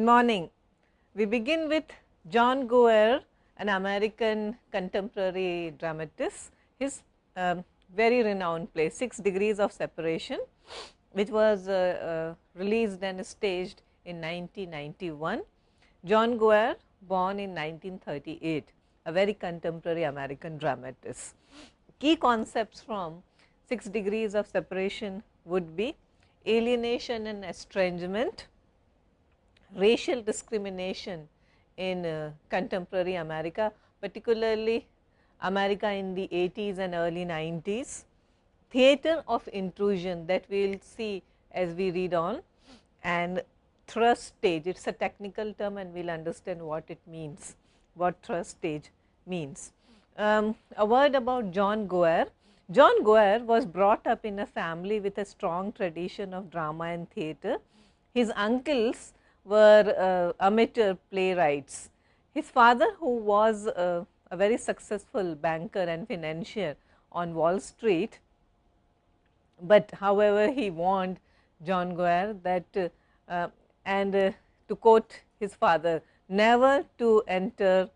morning. We begin with John Gower, an American contemporary dramatist. His very renowned play, 6 Degrees of Separation, which was released and staged in 1991. John Gower, born in 1938, a very contemporary American dramatist. Key concepts from 6 Degrees of Separation would be alienation and estrangement, racial discrimination in contemporary America, particularly America in the 80s and early 90s, theatre of intrusion that we will see as we read on, and thrust stage. It is a technical term and we will understand what it means, what thrust stage means. A word about John Gower. John Gower was brought up in a family with a strong tradition of drama and theatre. His uncles were amateur playwrights. His father, who was a very successful banker and financier on Wall Street, but however he warned John Gower that to quote his father, never to enter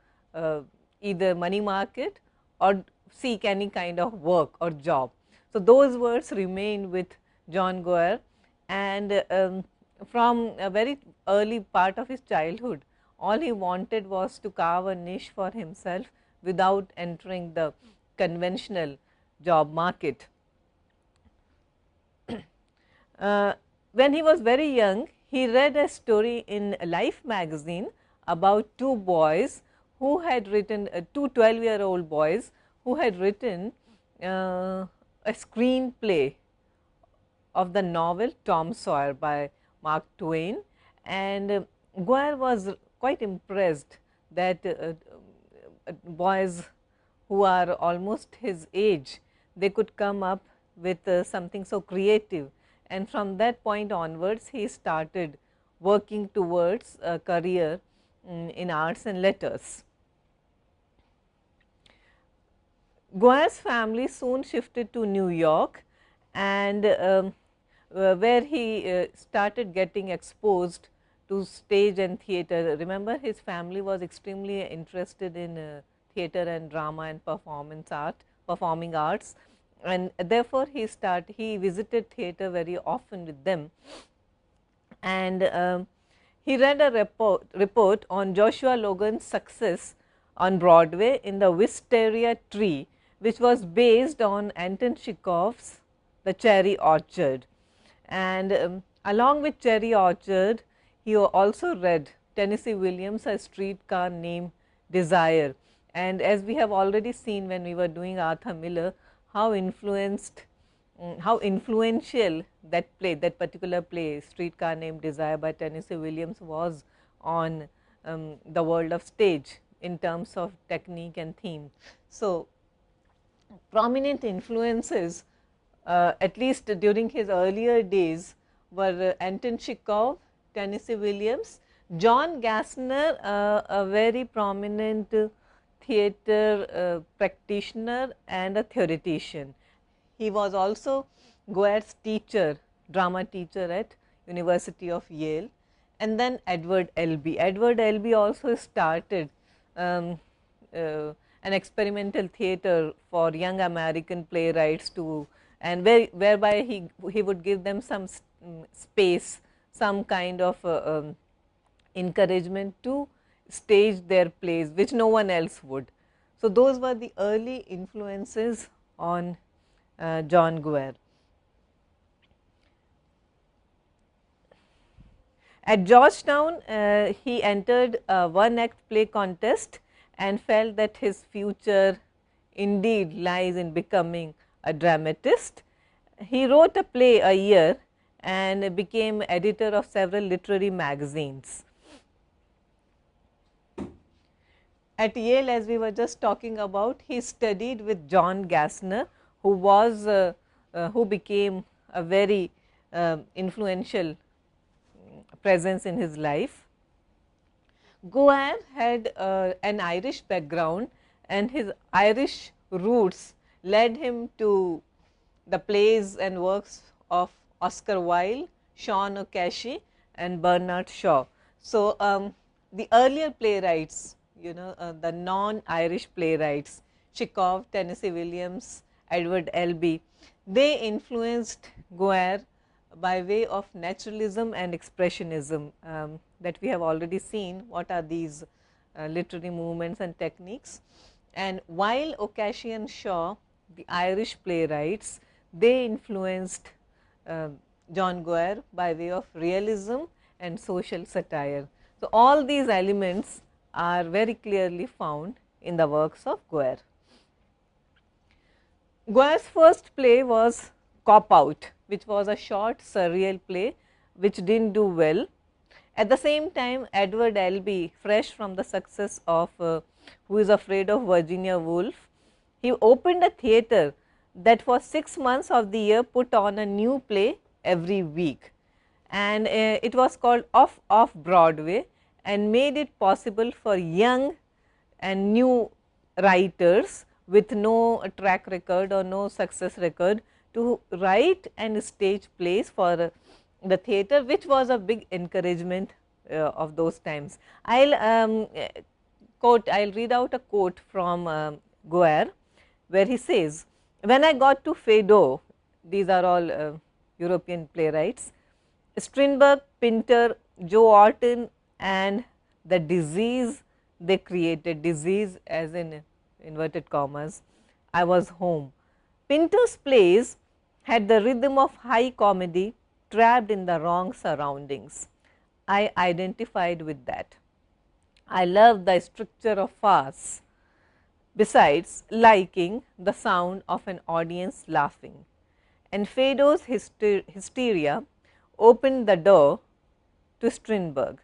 either money market or seek any kind of work or job. So, those words remain with John Gower, and from a very early part of his childhood, all he wanted was to carve a niche for himself without entering the conventional job market. When he was very young, he read a story in Life magazine about two boys who had written, two 12-year-old boys who had written a screenplay of the novel Tom Sawyer by Mark Twain, and Gower was quite impressed that boys who are almost his age, they could come up with something so creative, and from that point onwards he started working towards a career in arts and letters. Gower's family soon shifted to New York, and where he started getting exposed to stage and theatre. Remember, his family was extremely interested in theatre and drama and performing arts, and therefore he visited theatre very often with them, and he read a report on Joshua Logan's success on Broadway in the Wisteria Tree, which was based on Anton Chekhov's The Cherry Orchard. And along with Cherry Orchard, he also read Tennessee Williams' A Streetcar Named Desire. And as we have already seen when we were doing Arthur Miller, how influential that play, that particular play, Streetcar Named Desire by Tennessee Williams, was on the world of stage in terms of technique and theme. So, prominent influences, at least during his earlier days, were Anton Chekhov, Tennessee Williams, John Gassner, a very prominent theatre practitioner and a theoretician. He was also Gower's teacher, drama teacher at University of Yale, and then Edward Albee. Edward Albee also started an experimental theatre for young American playwrights to, and whereby he would give them some space, some kind of encouragement to stage their plays, which no one else would. So, those were the early influences on John Gower. At Georgetown, he entered a one-act play contest and felt that his future indeed lies in becoming a dramatist. He wrote a play a year and became editor of several literary magazines. At Yale, as we were just talking about, he studied with John Gassner, who became a very influential presence in his life. Gower had an Irish background, and his Irish roots led him to the plays and works of Oscar Wilde, Sean O'Casey and Bernard Shaw. So, the earlier playwrights, the non-Irish playwrights, Chekhov, Tennessee Williams, Edward Albee, they influenced Goer by way of naturalism and expressionism, that we have already seen what are these literary movements and techniques. And while O'Casey and Shaw, the Irish playwrights, they influenced John Goer by way of realism and social satire. So, all these elements are very clearly found in the works of Goer. Goer's first play was Cop Out, which was a short surreal play which did not do well. At the same time, Edward Albee, fresh from the success of Who is Afraid of Virginia Woolf, he opened a theatre that for 6 months of the year put on a new play every week, and it was called Off Broadway, and made it possible for young and new writers with no track record or no success record to write and stage plays for the theatre, which was a big encouragement of those times. I will read out a quote from Goer, where he says, "When I got to Feydeau," these are all European playwrights, "Strindberg, Pinter, Joe Orton and the disease they created," disease as in inverted commas, "I was home." Pinter's plays had the rhythm of high comedy trapped in the wrong surroundings. I identified with that. I loved the structure of farce, besides liking the sound of an audience laughing, and Feydeau's hysteria opened the door to Strindberg.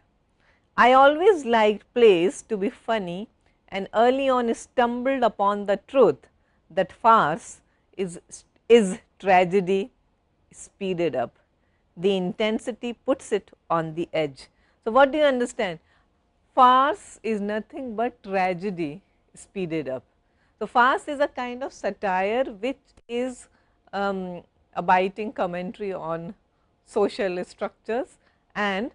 I always liked plays to be funny, and early on stumbled upon the truth that farce is tragedy speeded up. The intensity puts it on the edge. So, what do you understand? Farce is nothing but tragedy speeded up. So, farce is a kind of satire which is a biting commentary on social structures, and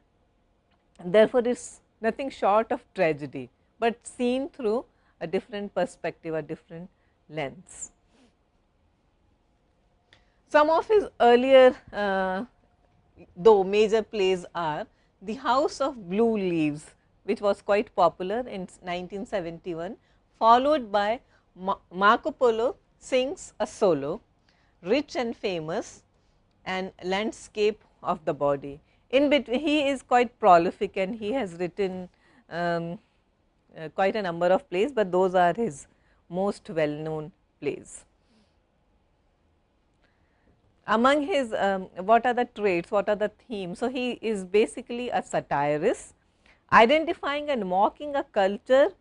therefore, it is nothing short of tragedy, but seen through a different perspective, a different lens. Some of his earlier though major plays are The House of Blue Leaves, which was quite popular in 1971, followed by Marco Polo Sings a Solo, Rich and Famous, and Landscape of the Body. In between, he is quite prolific and he has written quite a number of plays, but those are his most well known plays. Among his what are the traits, what are the themes? So, he is basically a satirist, identifying and mocking a culture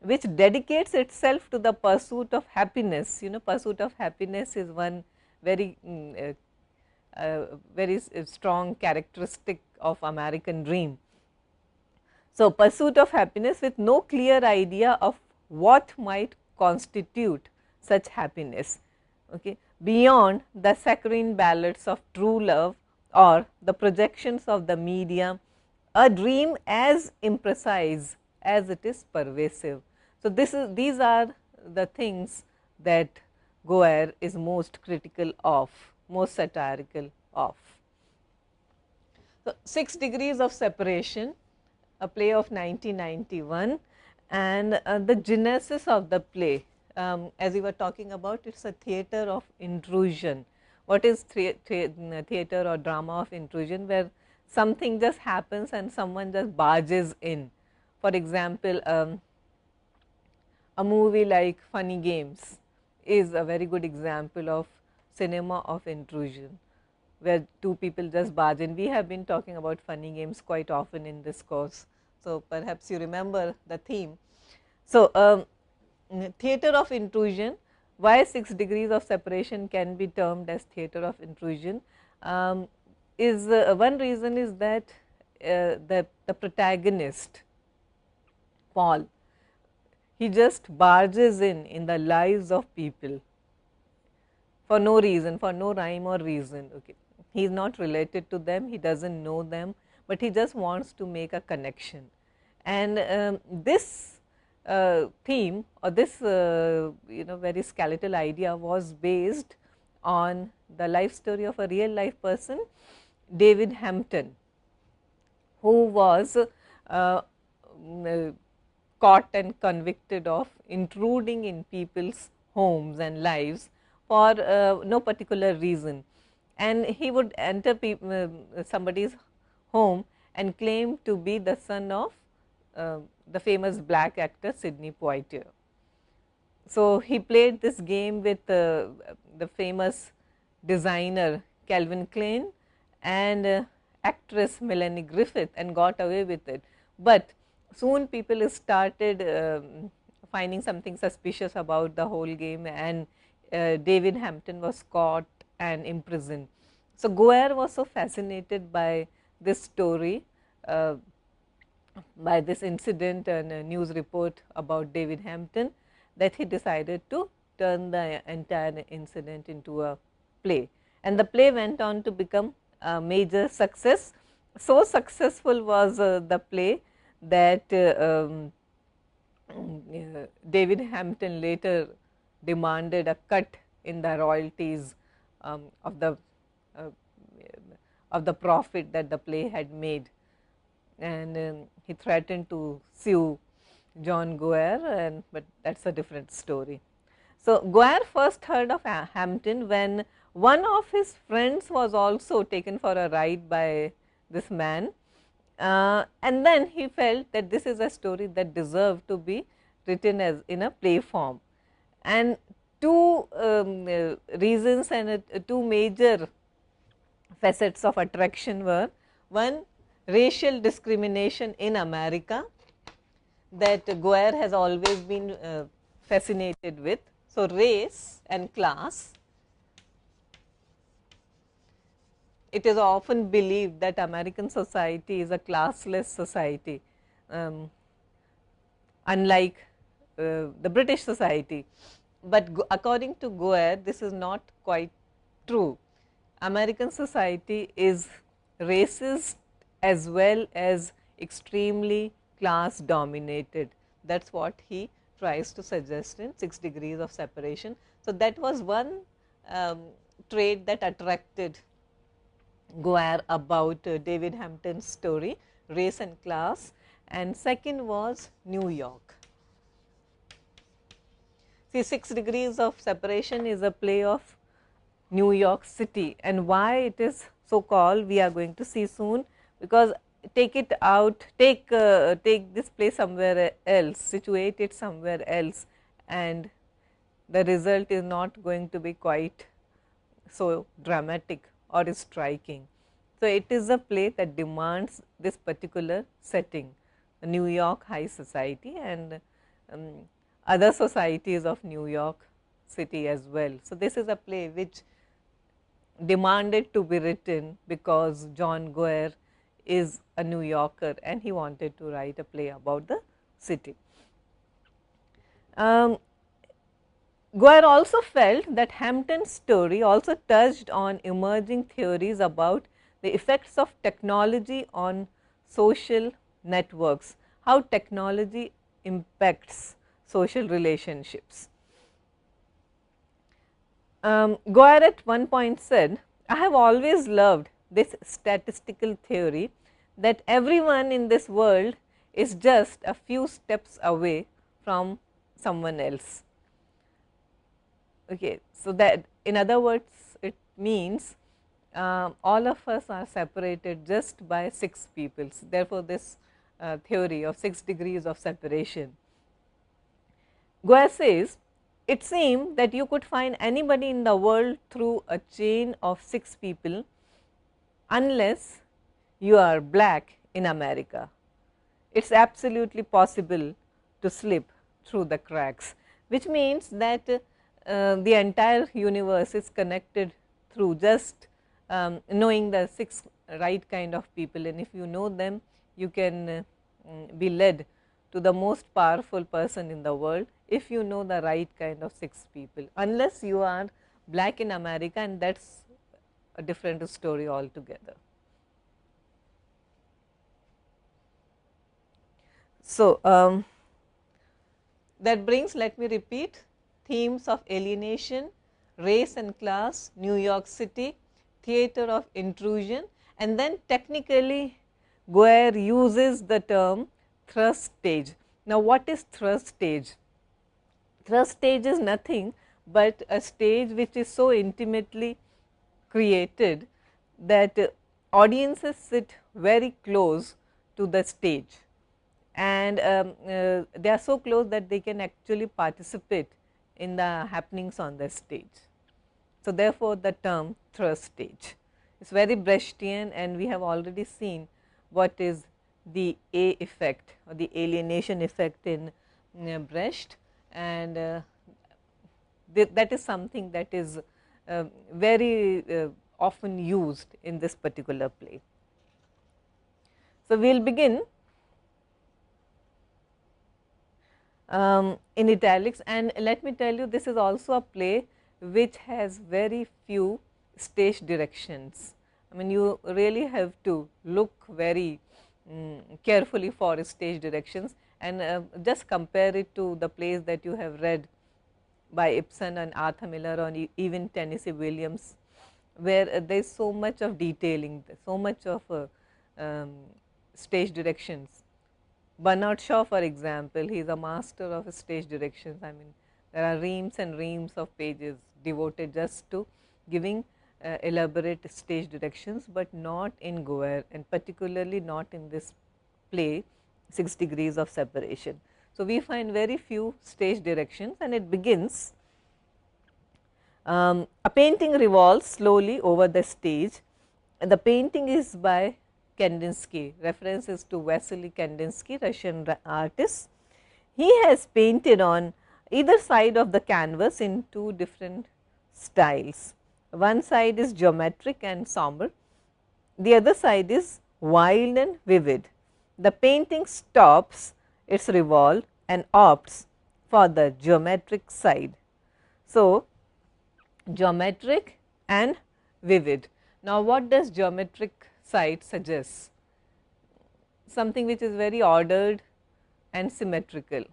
which dedicates itself to the pursuit of happiness. Pursuit of happiness is one very very strong characteristic of American dream. So, pursuit of happiness with no clear idea of what might constitute such happiness, okay, beyond the saccharine ballads of true love or the projections of the media, a dream as imprecise as it is pervasive. So, these are the things that Goer is most critical of, most satirical of. So, 6 Degrees of Separation, a play of 1991, and the genesis of the play, as we were talking about, it is a theatre of intrusion. What is theatre or drama of intrusion? Where something just happens and someone just barges in. For example, a movie like Funny Games is a very good example of cinema of intrusion, where two people just barge in. We have been talking about Funny Games quite often in this course. So, perhaps you remember the theme. So, theatre of intrusion, why 6 Degrees of Separation can be termed as theatre of intrusion, is one reason is that the protagonist Paul, he just barges in the lives of people for no reason, for no rhyme or reason. Okay. He is not related to them, he does not know them, but he just wants to make a connection. And this theme, or this very skeletal idea, was based on the life story of a real life person, David Hampton, who was caught and convicted of intruding in people's homes and lives for no particular reason. And he would enter somebody's home and claim to be the son of the famous black actor Sidney Poitier. So, he played this game with the famous designer Calvin Klein and actress Melanie Griffith, and got away with it. But soon people started finding something suspicious about the whole game, and David Hampton was caught and imprisoned. So, Goer was so fascinated by this story, by this incident and a news report about David Hampton, that he decided to turn the entire incident into a play. And the play went on to become a major success. So successful was the play that David Hampton later demanded a cut in the royalties of the profit that the play had made, and he threatened to sue John Goer, but that is a different story. So, Goer first heard of Hampton when one of his friends was also taken for a ride by this man, and then he felt that this is a story that deserved to be written as in a play form. And two reasons and two major facets of attraction were: one, racial discrimination in America, that Goer has always been fascinated with. So, race and class. It is often believed that American society is a classless society, unlike the British society. But according to Goer, this is not quite true. American society is racist as well as extremely class dominated. That is what he tries to suggest in 6 Degrees of Separation. So, that was one trait that attracted Goer about David Hampton's story, race and class, and second was New York. See, 6 Degrees of Separation is a play of New York City, and why it is so called we are going to see soon, because take it out, take this play somewhere else, situate it somewhere else, and the result is not going to be quite so dramatic or striking. So, it is a play that demands this particular setting, the New York high society and other societies of New York City as well. So, this is a play which demanded to be written because John Goer is a New Yorker and he wanted to write a play about the city. Goer also felt that Hampton's story also touched on emerging theories about the effects of technology on social networks, how technology impacts social relationships. Goer at one point said, "I have always loved this statistical theory that everyone in this world is just a few steps away from someone else." Okay. So, that in other words it means all of us are separated just by 6 peoples. Therefore, this theory of 6 degrees of separation. Goer says, "It seemed that you could find anybody in the world through a chain of 6 people unless you are black in America. It is absolutely possible to slip through the cracks," which means that the entire universe is connected through just knowing the 6 right kind of people, and if you know them, you can be led to the most powerful person in the world if you know the right kind of 6 people, unless you are black in America, and that is a different story altogether. So, that brings, let me repeat, themes of alienation, race and class, New York City, theater of intrusion, and then technically Guare uses the term thrust stage. Now, what is thrust stage? Thrust stage is nothing but a stage which is so intimately created that audiences sit very close to the stage, and they are so close that they can actually participate in the happenings on the stage. So, therefore, the term thrust stage is very Brechtian, and we have already seen what is the A effect or the alienation effect in Brecht, and that is something that is very often used in this particular play. So, we will begin in italics, and let me tell you, this is also a play which has very few stage directions. I mean, you really have to look very carefully for stage directions, and just compare it to the plays that you have read by Ibsen and Arthur Miller, or even Tennessee Williams, where there is so much of detailing, so much of stage directions. Bernard Shaw, for example, he is a master of stage directions. I mean, there are reams and reams of pages devoted just to giving elaborate stage directions, but not in Guare, and particularly not in this play 6 Degrees of Separation. So, we find very few stage directions, and it begins, a painting revolves slowly over the stage, and the painting is by Kandinsky, references to Vasily Kandinsky, Russian artist. He has painted on either side of the canvas in two different styles. One side is geometric and somber, the other side is wild and vivid. The painting stops its revolve and opts for the geometric side. So, geometric and vivid. Now, what does geometric side suggest? Something which is very ordered and symmetrical.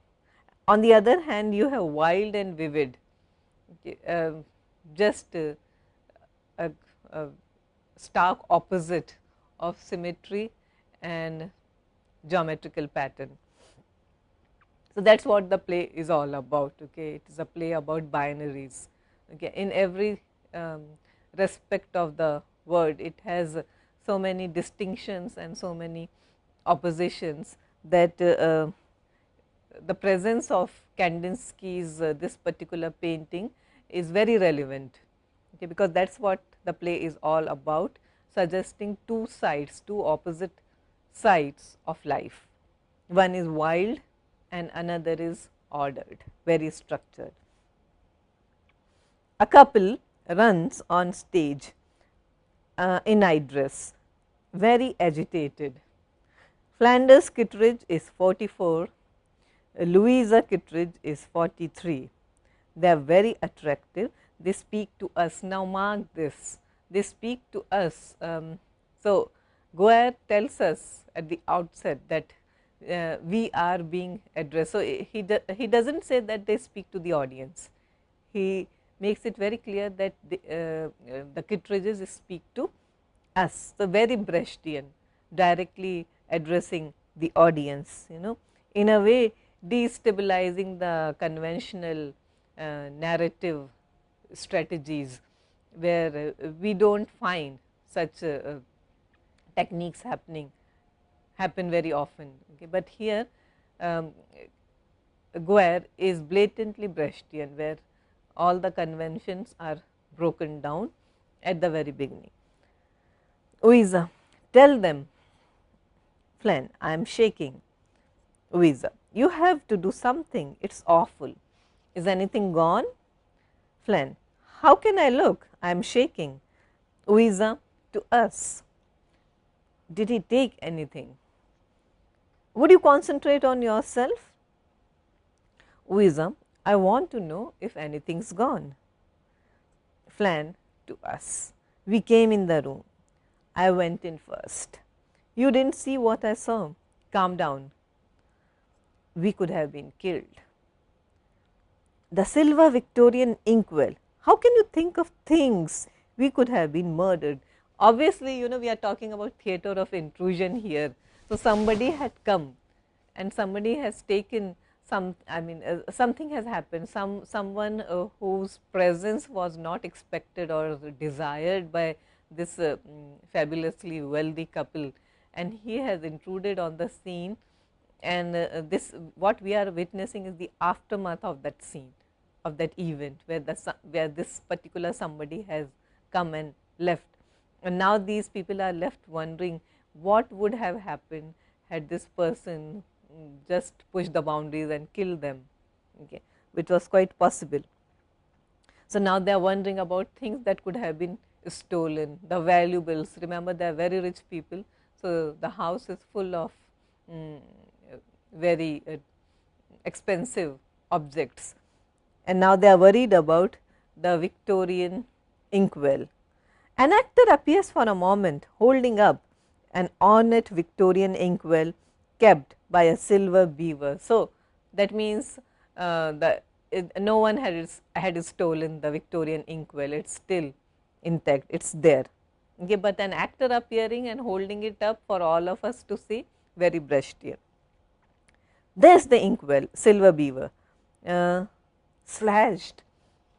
On the other hand, you have wild and vivid, just a stark opposite of symmetry and geometrical pattern. So, that is what the play is all about. Okay. It is a play about binaries. Okay. In every respect of the word, it has so many distinctions and so many oppositions that the presence of Kandinsky's this particular painting is very relevant, okay, because that is what the play is all about, suggesting two sides, two opposite sides of life. One is wild and another is ordered, very structured. A couple runs on stage in night dress, very agitated. Flanders Kittredge is 44, Louisa Kittredge is 43. They are very attractive. They speak to us. Now, mark this, they speak to us. So, Guare tells us at the outset that we are being addressed. So, he does not say that they speak to the audience. He makes it very clear that the Kittredges speak to us. So, very Brechtian, directly addressing the audience, in a way destabilizing the conventional narrative strategies, where we do not find such techniques happen very often. Okay. But here Guare is blatantly Brechtian, where all the conventions are broken down at the very beginning. Louisa, tell them. Flan, I am shaking. Louisa, you have to do something, it is awful. Is anything gone? Flan, how can I look? I am shaking. Louisa, to us. Did he take anything? Would you concentrate on yourself? Louisa, I want to know if anything is gone. Flan, to us. We came in the room. I went in first. You did not see what I saw. Calm down. we could have been killed. The silver Victorian inkwell. How can you think of things we could have been murdered? Obviously, you know, we are talking about theatre of intrusion here. So, somebody had come and somebody has taken some, I mean, something has happened, someone whose presence was not expected or desired by this fabulously wealthy couple, and he has intruded on the scene, and this what we are witnessing is the aftermath of that scene, of that event where where this particular somebody has come and left, and now these people are left wondering what would have happened had this person just pushed the boundaries and killed them, okay, which was quite possible. So, now they are wondering about things that could have been stolen, the valuables. Remember, they are very rich people. So, the house is full of very expensive objects, and now they are worried about the Victorian inkwell. An actor appears for a moment holding up an ornate Victorian inkwell kept by a silver beaver. So, that means no one had stolen the Victorian inkwell, it is still intact, it is there. Okay, but an actor appearing and holding it up for all of us to see, very Brechtian. There is the inkwell, silver beaver, slashed,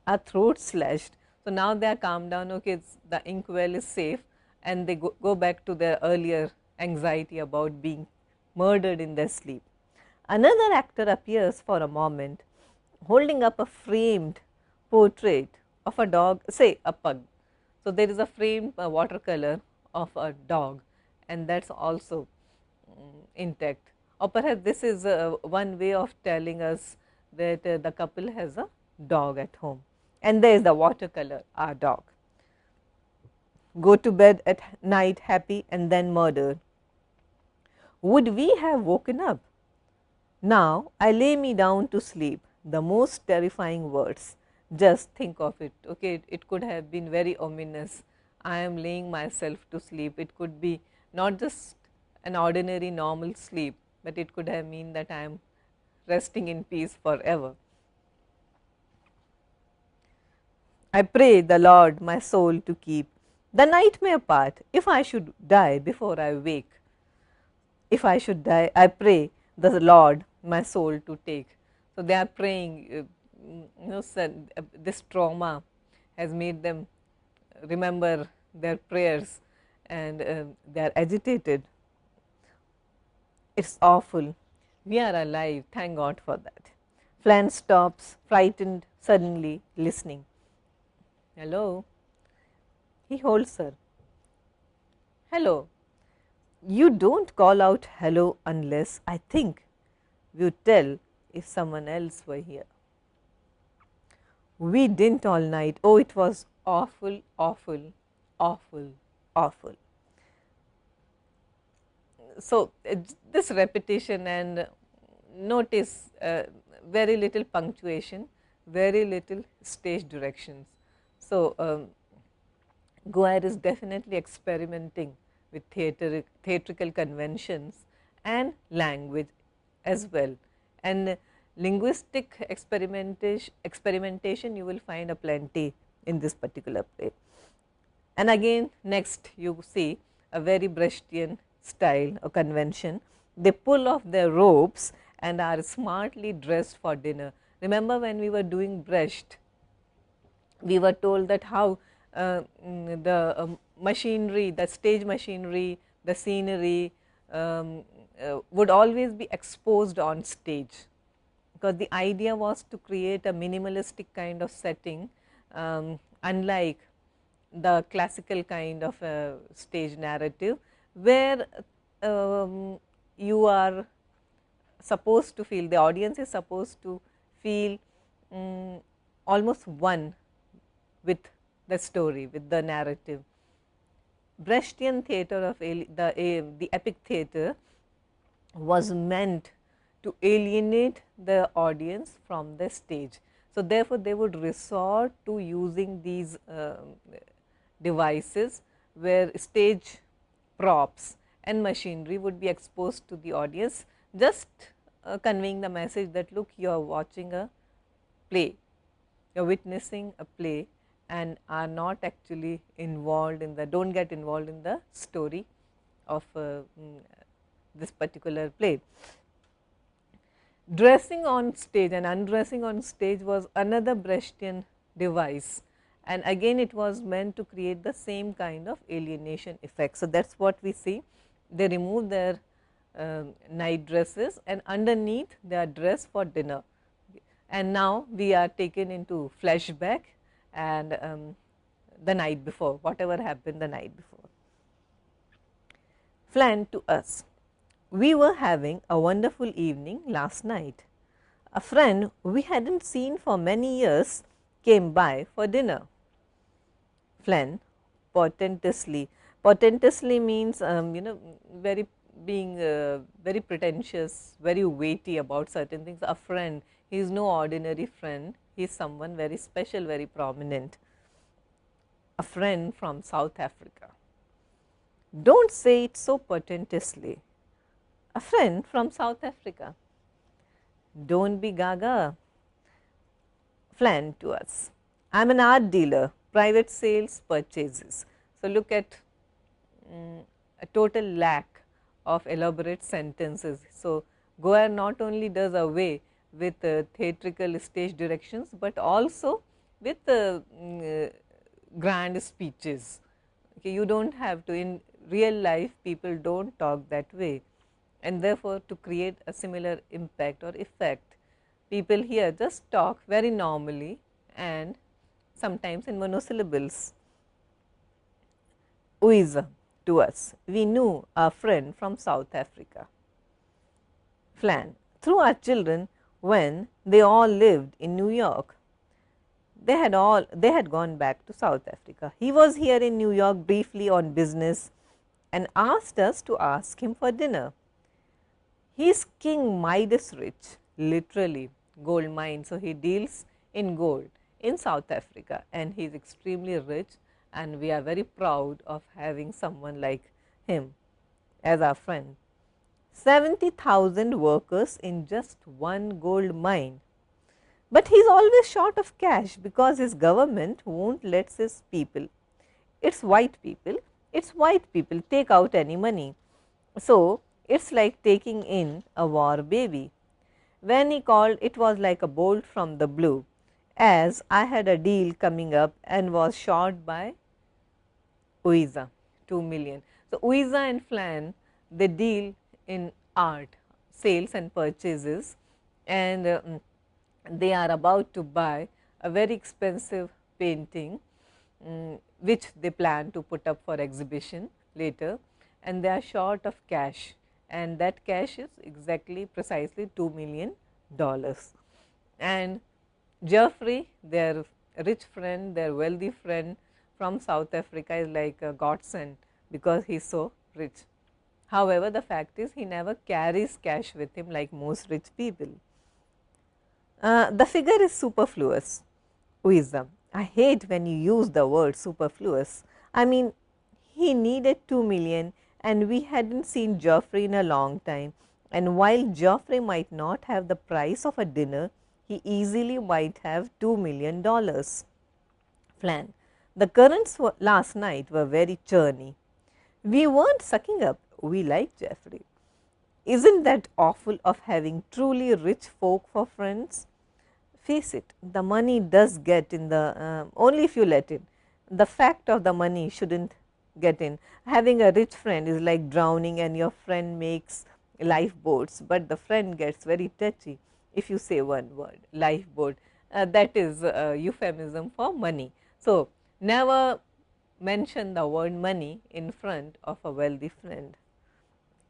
our throat slashed. So, now they are calmed down, okay, the inkwell is safe, and they go back to their earlier anxiety about being murdered in their sleep. Another actor appears for a moment holding up a framed portrait of a dog, say a pug. So, there is a framed watercolor of a dog, and that is also intact, or perhaps this is one way of telling us that the couple has a dog at home, and there is the watercolor, our dog. Go to bed at night happy and then murdered. Would we have woken up? Now I lay me down to sleep. The most terrifying words. Just think of it. Okay, it could have been very ominous. I am laying myself to sleep. It could be not just an ordinary normal sleep, but it could have mean that I am resting in peace forever. I pray the Lord my soul to keep. The night may part if I should die before I wake. If I should die, I pray the Lord my soul to take. So, they are praying, this trauma has made them remember their prayers, and they are agitated. It is awful. We are alive, thank God for that. Flann stops, frightened, suddenly listening. Hello? He holds her. Hello? You do not call out hello unless I think you tell if someone else were here. We did not all night. Oh, it was awful, awful, awful, awful. So, this repetition, and notice very little punctuation, very little stage directions. So, Goer is definitely experimenting with theatrical conventions and language as well, and linguistic experimentation you will find a plenty in this particular play. And again, next you see a very Brechtian style or convention. They pull off their robes and are smartly dressed for dinner. Remember, when we were doing Brecht, we were told that how the machinery, the stage machinery, the scenery would always be exposed on stage, because the idea was to create a minimalistic kind of setting, unlike the classical kind of stage narrative, where you are supposed to feel, the audience is supposed to feel almost one with the story, with the narrative. Brechtian theatre of the epic theatre was meant to alienate the audience from the stage. So, therefore, they would resort to using these devices where stage props and machinery would be exposed to the audience just conveying the message that look, you are watching a play, you are witnessing a play and are not actually involved in the, do not get involved in the story of this particular play. Dressing on stage and undressing on stage was another Brechtian device, and again it was meant to create the same kind of alienation effect. So, that is what we see. They remove their night dresses and underneath they are dressed for dinner, and now we are taken into flashback and the night before, whatever happened the night before. Flann to us. We were having a wonderful evening last night. A friend we had not seen for many years came by for dinner. Flann portentously. Portentously means very being very pretentious, very weighty about certain things. A friend, he is no ordinary friend, he is someone very special, very prominent. A friend from South Africa. Do not say it so portentously. A friend from South Africa. Do not be gaga. Flann to us. I am an art dealer, private sales, purchases. So, look at a total lack of elaborate sentences. So, Goer not only does away with theatrical stage directions, but also with grand speeches. Okay, you do not have to, in real life people do not talk that way, and therefore, to create a similar impact or effect, people here just talk very normally and sometimes in monosyllables. Uiza to us, we knew our friend from South Africa. Flann, through our children when they all lived in New York. They had gone back to South Africa. He was here in New York briefly on business and asked us to ask him for dinner. He is King Midas rich, literally gold mine. So, he deals in gold in South Africa and he is extremely rich, and we are very proud of having someone like him as our friend. 70,000 workers in just one gold mine, but he is always short of cash because his government won't let his people, it is white people, take out any money. So, it is like taking in a war baby. When he called, it was like a bolt from the blue, as I had a deal coming up and was short by Uiza, 2 million. So, Uiza and Flann, they deal in art, sales and purchases, and they are about to buy a very expensive painting, which they plan to put up for exhibition later, and they are short of cash, and that cash is exactly precisely $2 million. And Geoffrey, their rich friend, their wealthy friend from South Africa, is like a godsend because he is so rich. However, the fact is he never carries cash with him like most rich people. The figure is superfluous. Uiza, I hate when you use the word superfluous. I mean, he needed 2 million and we had not seen Geoffrey in a long time, and while Geoffrey might not have the price of a dinner, he easily might have $2 million. Flann, the currents last night were very churny. We were not sucking up, we like Geoffrey. Isn't that awful of having truly rich folk for friends? Face it, the money does get in the, only if you let it. The fact of the money should not get in. Having a rich friend is like drowning and your friend makes lifeboats, but the friend gets very touchy if you say one word, lifeboat, that is a euphemism for money. So, never mention the word money in front of a wealthy friend.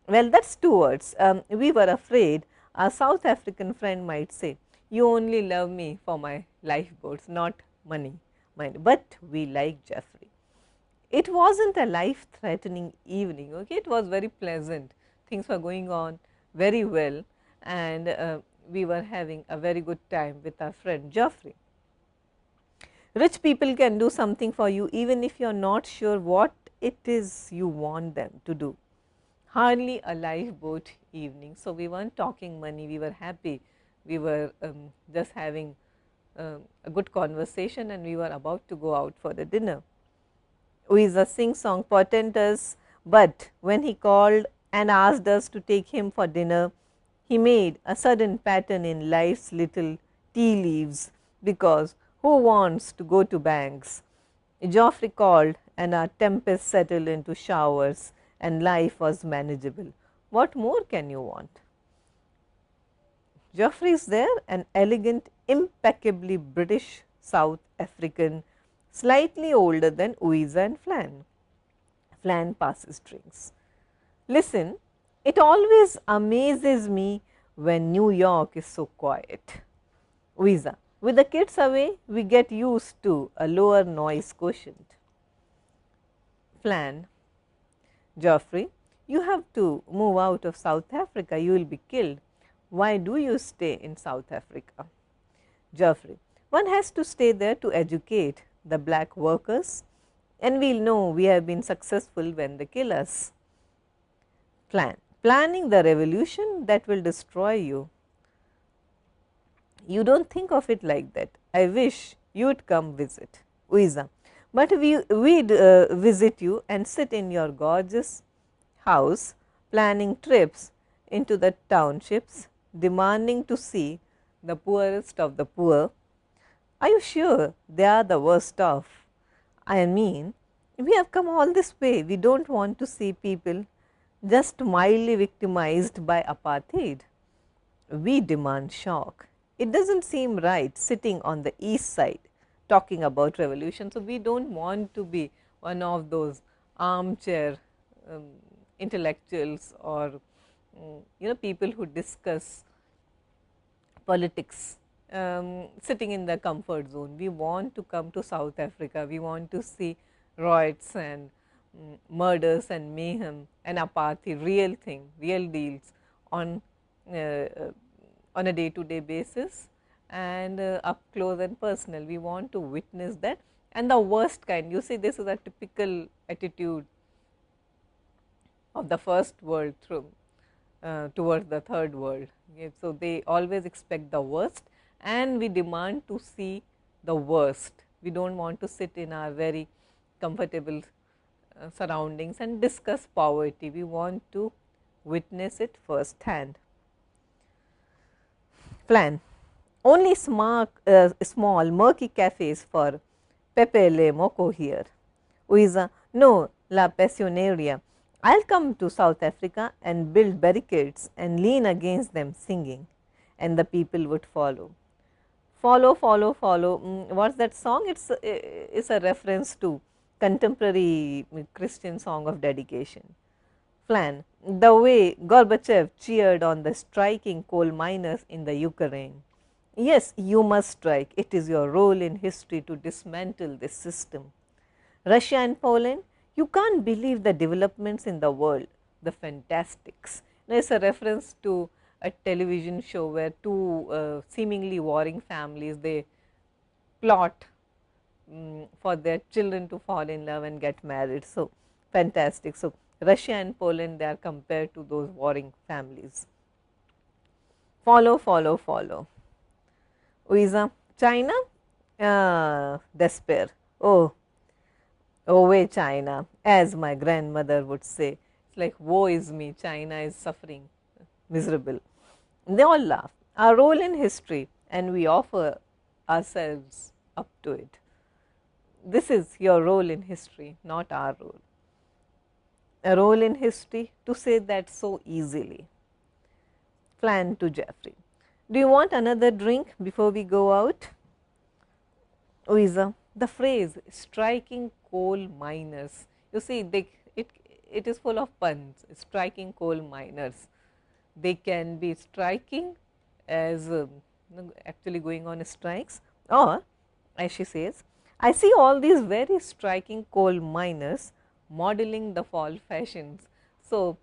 Well, that is 2 words. We were afraid our South African friend might say, you only love me for my lifeboats, not money, mind. But we like Geoffrey. It was not a life threatening evening, okay? It was very pleasant, things were going on very well, and we were having a very good time with our friend Geoffrey. Rich people can do something for you even if you are not sure what it is you want them to do. hardly a lifeboat evening. So, we weren't talking money, we were happy, we were just having a good conversation and we were about to go out for the dinner. Uiza sing-song portentous, but when he called and asked us to take him for dinner, he made a sudden pattern in life's little tea leaves, because who wants to go to banks? Geoffrey called and our tempest settled into showers and life was manageable. What more can you want? Geoffrey is there, an elegant, impeccably British South African, slightly older than Uiza and Flan. Flan passes drinks. Listen, it always amazes me when New York is so quiet. Uiza, with the kids away, we get used to a lower noise quotient. Flan, Geoffrey, you have to move out of South Africa, you will be killed. Why do you stay in South Africa? Geoffrey, one has to stay there to educate the black workers, and we will know we have been successful when they kill us. Planning the revolution that will destroy you. You don't think of it like that. I wish you would come visit. Uiza, but we'd visit you and sit in your gorgeous house, planning trips into the townships, demanding to see the poorest of the poor. Are you sure they are the worst off? I mean, we have come all this way. We don't want to see people just mildly victimized by apartheid. We demand shock. It doesn't seem right sitting on the east side talking about revolution. So, we don't want to be one of those armchair intellectuals or people who discuss politics sitting in the comfort zone. We want to come to South Africa, we want to see riots and murders and mayhem and apartheid, real thing, real deals on a day to day basis and up close and personal. We want to witness that, and the worst kind. You see, this is a typical attitude of the first world towards the third world. Okay. So, they always expect the worst and we demand to see the worst. We do not want to sit in our very comfortable surroundings and discuss poverty. We want to witness it first hand. Plan. Only small murky cafes for Pepe Le Moco here. Uiza, no, La Passionaria. I will come to South Africa and build barricades and lean against them singing, and the people would follow. Follow, follow, follow. What is that song? It's a reference to contemporary Christian song of dedication. Flan, the way Gorbachev cheered on the striking coal miners in the Ukraine. Yes, you must strike. It is your role in history to dismantle this system. Russia and Poland, you can't believe the developments in the world, the fantastics. Now, it's a reference to a television show where two seemingly warring families, they plot for their children to fall in love and get married. So, fantastic. So, Russia and Poland, they are compared to those warring families. Follow, follow, follow. Uiza, China, despair. Oh, way China, as my grandmother would say. It's like, woe is me, China is suffering, miserable. They all laugh. Our role in history, and we offer ourselves up to it. This is your role in history, not our role. A role in history, to say that so easily. Flan to Geoffrey. Do you want another drink before we go out? Uiza, the phrase striking coal miners, you see it is full of puns. Striking coal miners, they can be striking as actually going on strikes, or as she says, I see all these very striking coal miners modeling the fall fashions. So,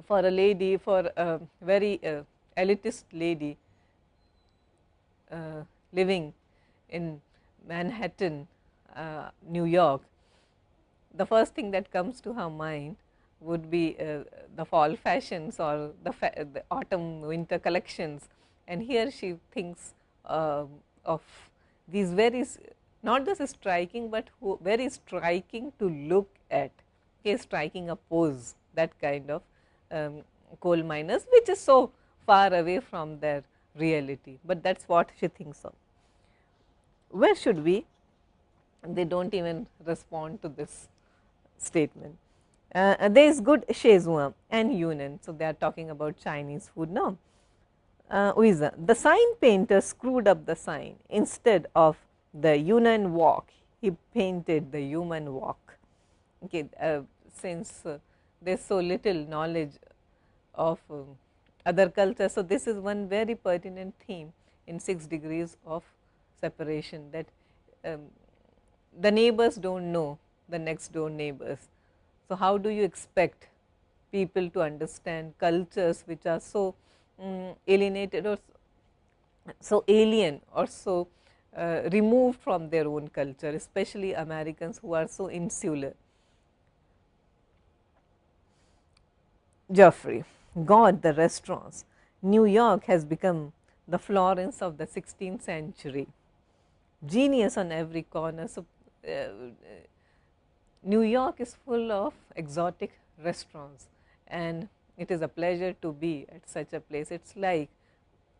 for a lady, for a very elitist lady living in Manhattan, New York, the first thing that comes to her mind would be the fall fashions or the autumn winter collections, and here she thinks of these very not just striking, but very striking to look at, okay, striking a pose, that kind of coal miners, which is so far away from their reality, but that is what she thinks of. Where should we? They do not even respond to this statement. There is good Szechuan and Yunnan, so they are talking about Chinese food now. Uiza, the sign painter screwed up the sign. Instead of the Yunnan walk, he painted the human walk. Okay, since there is so little knowledge of other cultures, so this is one very pertinent theme in 6 degrees of separation, that the neighbors do not know the next door neighbors. So, how do you expect people to understand cultures which are so alienated or so alien or so removed from their own culture, especially Americans who are so insular. Geoffrey, God, the restaurants. New York has become the Florence of the 16th century. Genius on every corner. So, New York is full of exotic restaurants, and it is a pleasure to be at such a place. It is like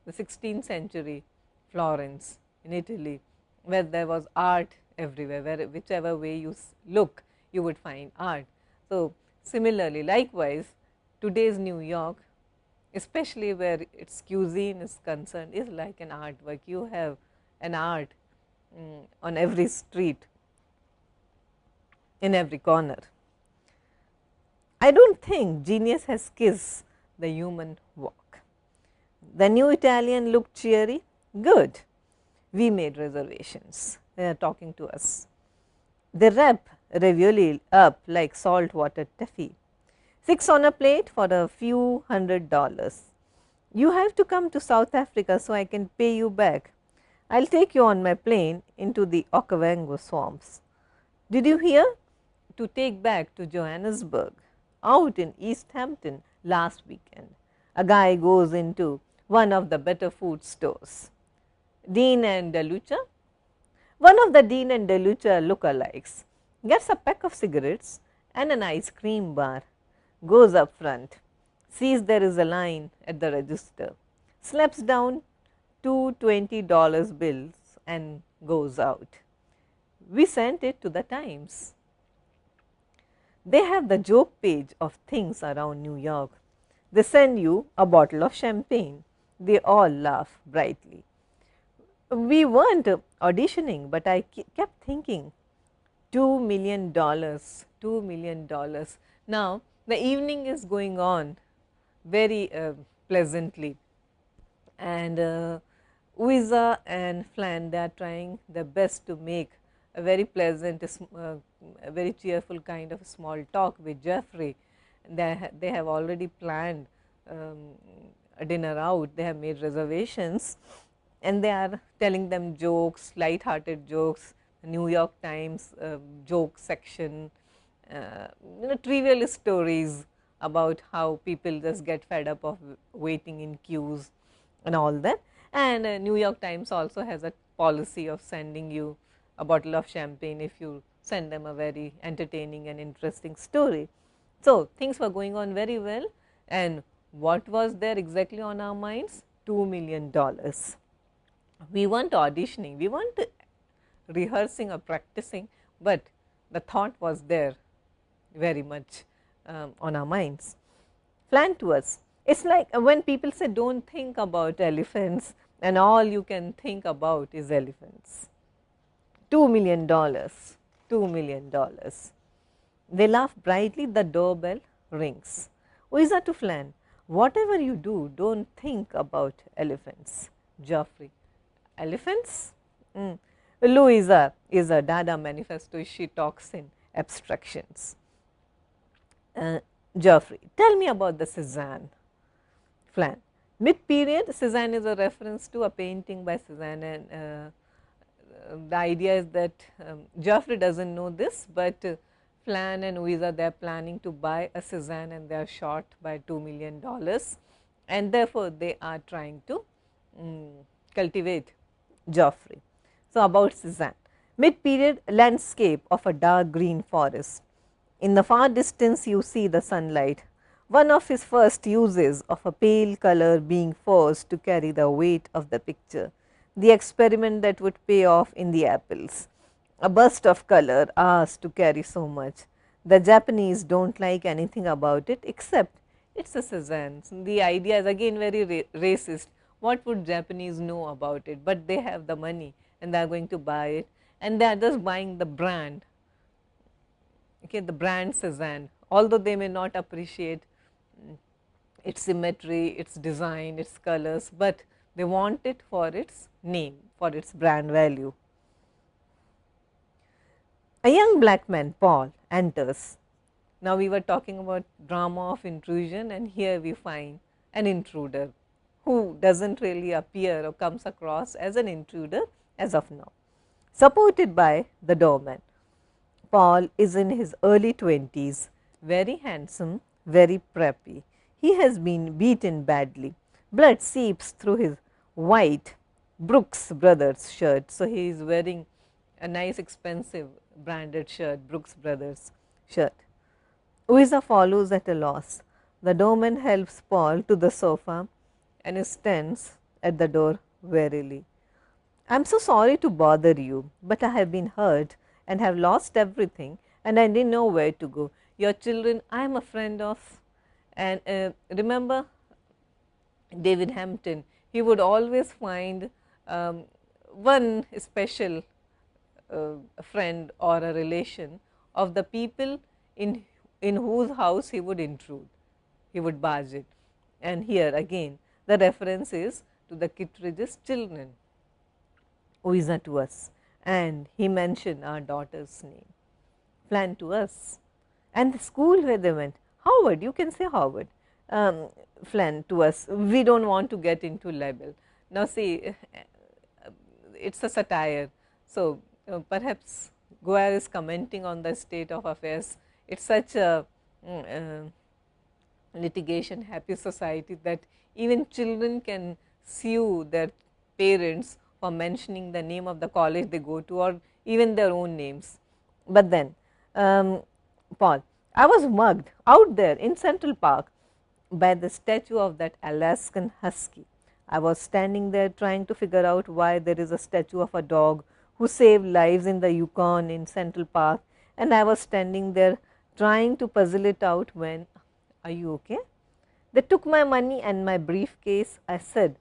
the 16th century Florence in Italy, where there was art everywhere, where whichever way you look, you would find art. So, similarly, likewise, today's New York, especially where its cuisine is concerned, is like an artwork. You have an art on every street, in every corner. I do not think genius has kissed the human walk. The new Italian looked cheery. Good. We made reservations. They are talking to us. They wrap ravioli up like saltwater taffy. 6 on a plate for a few $100. You have to come to South Africa so I can pay you back. I will take you on my plane into the Okavango swamps. Did you hear? To take back to Johannesburg. Out in East Hampton last weekend, a guy goes into one of the better food stores. Dean and DeLuca, one of the Dean and DeLuca lookalikes, gets a pack of cigarettes and an ice cream bar, goes up front, sees there is a line at the register, slaps down 2 $20 bills and goes out. We sent it to the Times. They have the joke page of things around New York. They send you a bottle of champagne. They all laugh brightly. We weren't auditioning, but I kept thinking, $2 million, $2 million. Now, the evening is going on very pleasantly, and Uiza and Flan, they are trying their best to make a very pleasant, a very cheerful kind of small talk with Geoffrey. They have already planned a dinner out, they have made reservations, and they are telling them jokes, light-hearted jokes, New York Times joke section, trivial stories about how people just get fed up of waiting in queues and all that. And New York Times also has a policy of sending you a bottle of champagne if you send them a very entertaining and interesting story. So, things were going on very well, and what was there exactly on our minds? $2 million. We weren't auditioning, we weren't rehearsing or practicing, but the thought was there very much on our minds. Flan to us, it is like when people say do not think about elephants and all you can think about is elephants. $2 million, $2 million. They laugh brightly, the doorbell rings. Uiza to Flan, whatever you do, do not think about elephants. Geoffrey, elephants? Louisa is a Dada manifesto, she talks in abstractions. Geoffrey, tell me about the Cezanne. Flan, mid-period, Cezanne is a reference to a painting by Cezanne, and the idea is that Geoffrey does not know this, but Flan and Louisa, they are planning to buy a Cezanne and they are short by $2 million, and therefore, they are trying to cultivate Geoffrey. So, about Cezanne, mid-period landscape of a dark green forest. In the far distance, you see the sunlight, one of his first uses of a pale color being forced to carry the weight of the picture, the experiment that would pay off in the apples. A burst of color asked to carry so much. The Japanese do not like anything about it except it is a Cezanne. The idea is again very racist. What would Japanese know about it? But they have the money and they are going to buy it, and they are just buying the brand, okay, the brand Cezanne, although they may not appreciate its symmetry, its design, its colors, but they want it for its name, for its brand value. A young black man, Paul, enters. Now, we were talking about drama of intrusion, and here we find an intruder who does not really appear or comes across as an intruder as of now, supported by the doorman. Paul is in his early 20s, very handsome, very preppy. He has been beaten badly. Blood seeps through his white Brooks Brothers shirt. So, he is wearing a nice expensive branded shirt, Brooks Brothers shirt. Louisa follows at a loss. The doorman helps Paul to the sofa and stands at the door warily. I am so sorry to bother you, but I have been hurt and have lost everything, and I didn't know where to go. Your children I am a friend of, and remember David Hampton, he would always find one special friend or a relation of the people in whose house he would intrude, he would barge it. And here again the reference is to the Kittredge's children, Louisa to us, and he mentioned our daughter's name, Flan to us, and the school where they went, Harvard, you can say Harvard, Flan to us, we do not want to get into label. Now, see, it is a satire. So, perhaps Goer is commenting on the state of affairs. It is such a litigation happy society that even children can sue their parents for mentioning the name of the college they go to, or even their own names. But then Paul, I was mugged out there in Central Park by the statue of that Alaskan husky. I was standing there trying to figure out why there is a statue of a dog who saved lives in the Yukon in Central Park, and I was standing there trying to puzzle it out when, are you okay? They took my money and my briefcase. I said,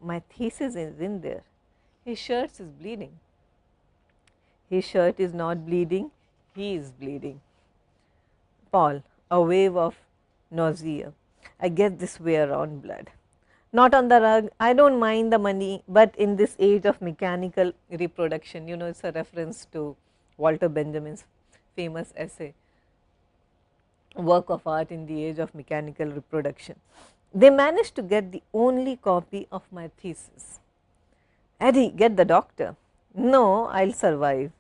my thesis is in there. His shirt is bleeding. His shirt is not bleeding, he is bleeding. Paul, a wave of nausea. I get this way around blood. Not on the rug, I do not mind the money, but in this age of mechanical reproduction, you know, it is a reference to Walter Benjamin's famous essay, work of art in the age of mechanical reproduction. They managed to get the only copy of my thesis. Eddie, get the doctor. No, I will survive.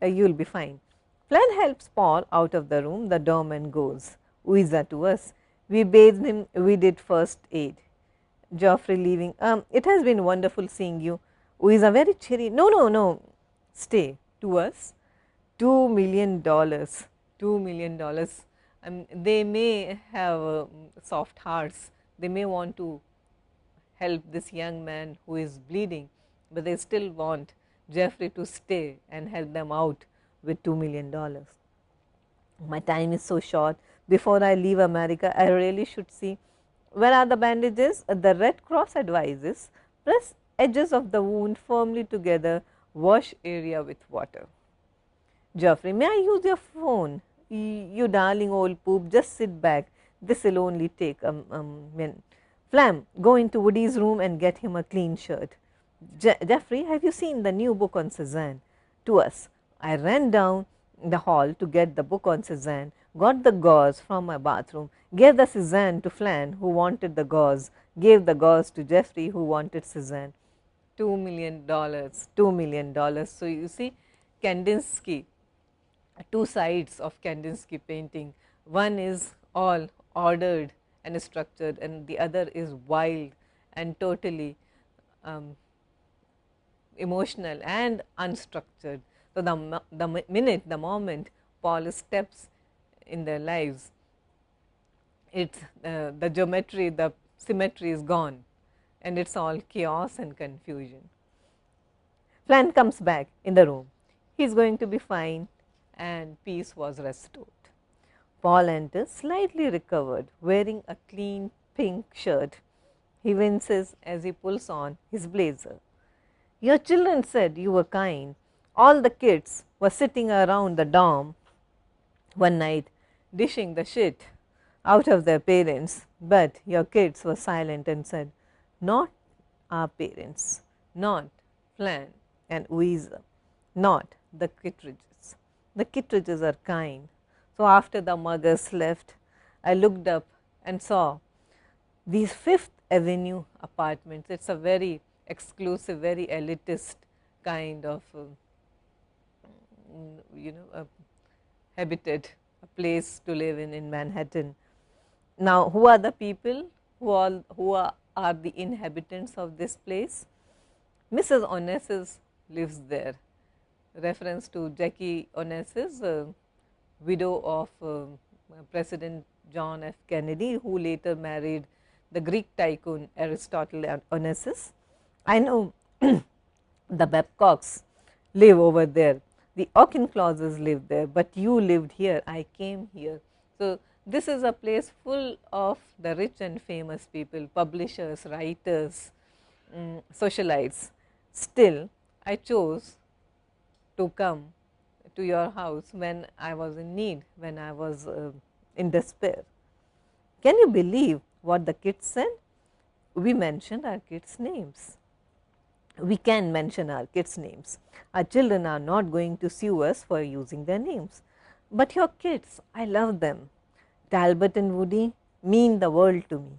You will be fine. Flan helps Paul out of the room. The doorman goes. Louisa to us. We bathed him. We did first aid. Geoffrey leaving. It has been wonderful seeing you. Louisa very cheery. No, no, no. Stay. To us. $2 million. $2 million. They may have soft hearts. They may want to help this young man who is bleeding, but they still want Geoffrey to stay and help them out with $2 million. My time is so short. Before I leave America, I really should see. Where are the bandages? The Red Cross advises press edges of the wound firmly together, wash area with water. Geoffrey, may I use your phone? You darling old poop, just sit back. This will only take a minute. Flam, go into Woody's room and get him a clean shirt. Geoffrey, have you seen the new book on Cezanne? To us. I ran down the hall to get the book on Cezanne, got the gauze from my bathroom, gave the Cezanne to Flan who wanted the gauze, gave the gauze to Geoffrey who wanted Cezanne. $2 million, $2 million. So, you see, Kandinsky two sides of Kandinsky painting. One is all ordered and structured, and the other is wild and totally emotional and unstructured. So, the moment Paul steps in their lives, it's the geometry, the symmetry is gone, and it's all chaos and confusion. Flan comes back in the room. He's going to be fine, and peace was restored. Paul enters slightly recovered, wearing a clean pink shirt. He winces as he pulls on his blazer. Your children said you were kind. All the kids were sitting around the dorm one night dishing the shit out of their parents, but your kids were silent and said, not our parents, not Flan and Ouiza, not the Kittredges. The Kittredges are kind. So, after the muggers left, I looked up and saw these Fifth Avenue apartments. It is a very exclusive, very elitist kind of a habitat, a place to live in Manhattan. Now, who are the people who are the inhabitants of this place? Mrs. Onassis lives there, reference to Jackie Onassis, widow of President John F. Kennedy, who later married the Greek tycoon Aristotle Onassis. I know the Babcocks live over there, the Auchinclauses live there, but you lived here, I came here. So, this is a place full of the rich and famous people, publishers, writers, socialites. Still, I chose to come to your house when I was in need, when I was in despair. Can you believe what the kids said? We mentioned our kids' names. We can mention our kids' names. Our children are not going to sue us for using their names. But your kids, I love them. Talbot and Woody mean the world to me.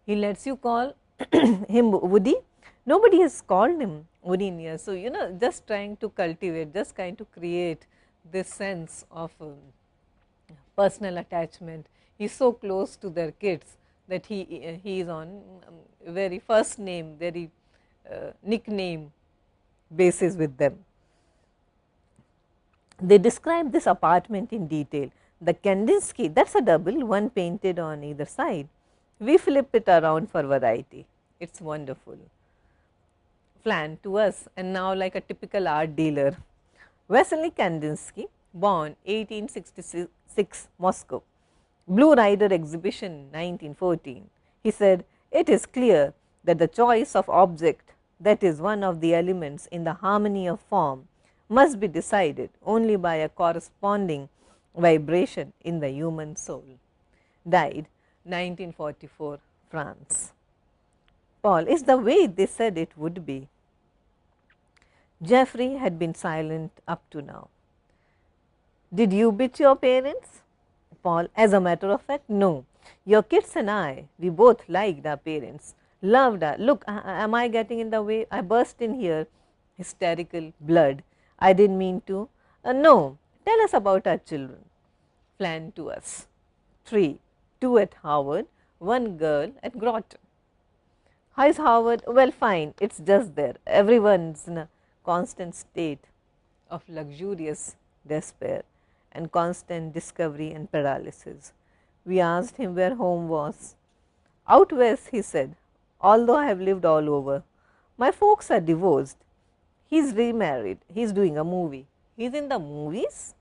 He lets you call him Woody. Nobody has called him Woody in years. So, just trying to cultivate, just trying to create this sense of personal attachment. He is so close to their kids that he is on very first name, very nickname basis with them. They describe this apartment in detail. The Kandinsky, that is a double, one painted on either side. We flip it around for variety. It is wonderful. Flan to us, and now like a typical art dealer. Vasily Kandinsky, born 1866, Moscow. Blue Rider exhibition 1914. He said, it is clear that the choice of object, that is one of the elements in the harmony of form, must be decided only by a corresponding vibration in the human soul. Died 1944, France. Paul, is the way they said it would be. Jeffrey had been silent up to now. Did you beat your parents? Paul, as a matter of fact, no. Your kids and I, we both liked our parents, loved our, look, am I getting in the way? I burst in here, hysterical, blood. I didn't mean to. No, tell us about our children. Flan to us. 3, 2 at Harvard, 1 girl at Groton. How is Harvard? Well, fine, it is just there. Everyone's in a constant state of luxurious despair and constant discovery and paralysis. We asked him where home was. Out west, he said, although I have lived all over. My folks are divorced. He is remarried. He is doing a movie. He is in the movies?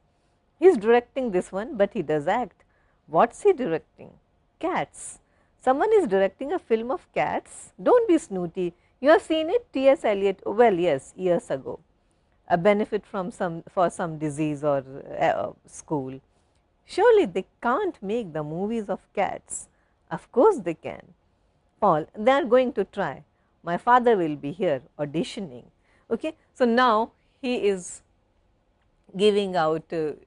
He is directing this one, but he does act. What is he directing? Cats. Someone is directing a film of cats? Don't be snooty. You have seen it? T.S. Eliot? Well, yes, years ago. A benefit from for some disease or school. Surely they can't make the movies of cats. Of course they can. Paul, they are going to try. My father will be here auditioning. Okay. So, now he is giving out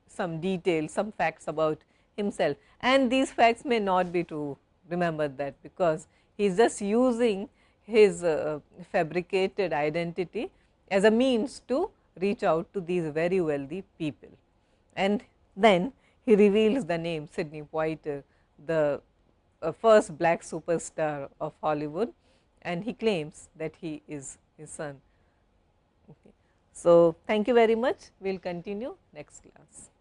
some details, some facts about himself, and these facts may not be true. Remember that, because he is just using his fabricated identity as a means to reach out to these very wealthy people. And Then he reveals the name Sidney Poitier, the first black superstar of Hollywood, and he claims that he is his son. Okay. So, thank you very much. We will continue next class.